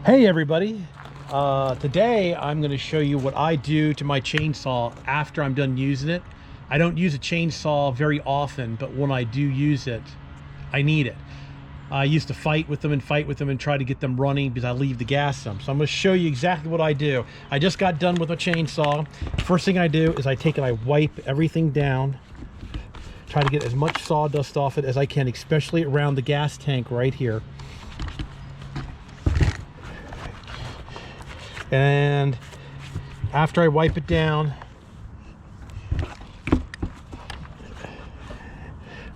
Hey everybody, today I'm going to show you what I do to my chainsaw after I'm done using it. I don't use a chainsaw very often, but when I do use it, I need it. I used to fight with them and try to get them running because I leave the gas in them. So I'm going to show you exactly what I do. I just got done with a chainsaw. First thing I do is I take and I wipe everything down. Try to get as much sawdust off it as I can, especially around the gas tank right here. And after I wipe it down,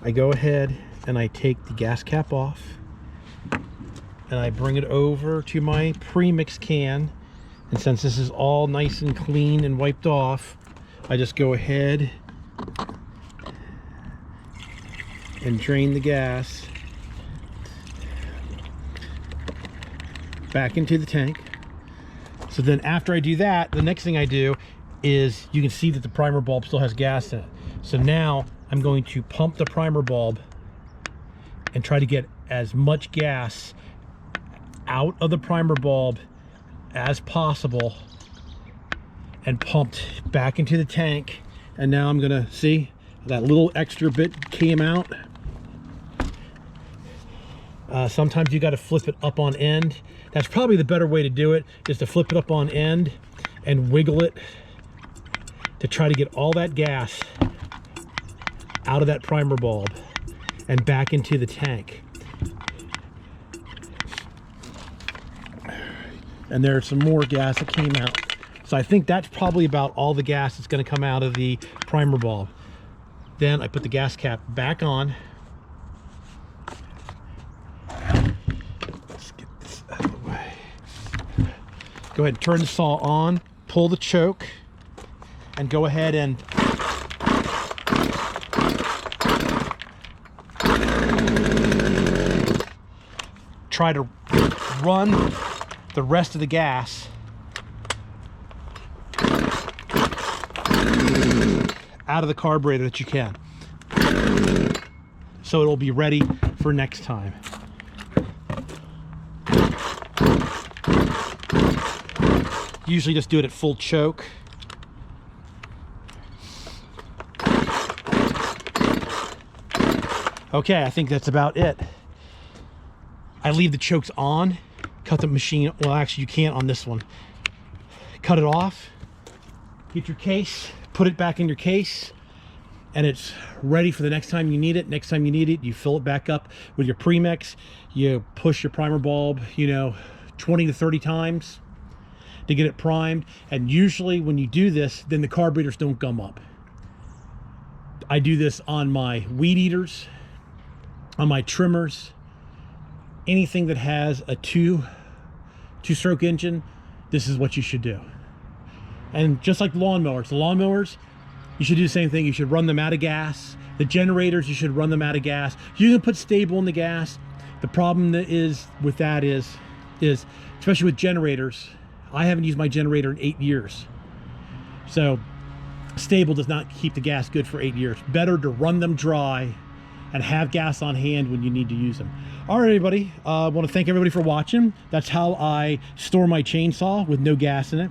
I go ahead and I take the gas cap off and I bring it over to my premix can. And since this is all nice and clean and wiped off, I just go ahead and drain the gas back into the tank. So then after I do that, the next thing I do is, you can see that the primer bulb still has gas in it. So now I'm going to pump the primer bulb and try to get as much gas out of the primer bulb as possible and pumped back into the tank. And now I'm gonna see that little extra bit came out. Sometimes you got to flip it up on end. That's probably the better way to do it, is to flip it up on end and wiggle it to try to get all that gas out of that primer bulb and back into the tank. And there's some more gas that came out. So I think that's probably about all the gas that's going to come out of the primer bulb. Then I put the gas cap back on. Go ahead and turn the saw on, pull the choke, and go ahead and try to run the rest of the gas out of the carburetor that you can, so it'll be ready for next time. Usually just do it at full choke. Okay, I think that's about it. I leave the chokes on, cut the machine, well actually you can't on this one. Cut it off, get your case, put it back in your case, and it's ready for the next time you need it. Next time you need it, you fill it back up with your premix, you push your primer bulb, 20 to 30 times to get it primed. And usually when you do this, then the carburetors don't gum up. I do this on my weed eaters, on my trimmers, anything that has a two-stroke engine. This is what you should do. And just like the lawnmowers, you should do the same thing. You should run them out of gas. The generators, you should run them out of gas. You can put stable in the gas. The problem that is with that is especially with generators, I haven't used my generator in 8 years. So stable does not keep the gas good for 8 years. Better to run them dry and have gas on hand when you need to use them. All right, everybody. I want to thank everybody for watching. That's how I store my chainsaw with no gas in it.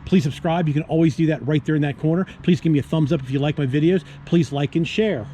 Please subscribe. You can always do that right there in that corner. Please give me a thumbs up if you like my videos. Please like and share.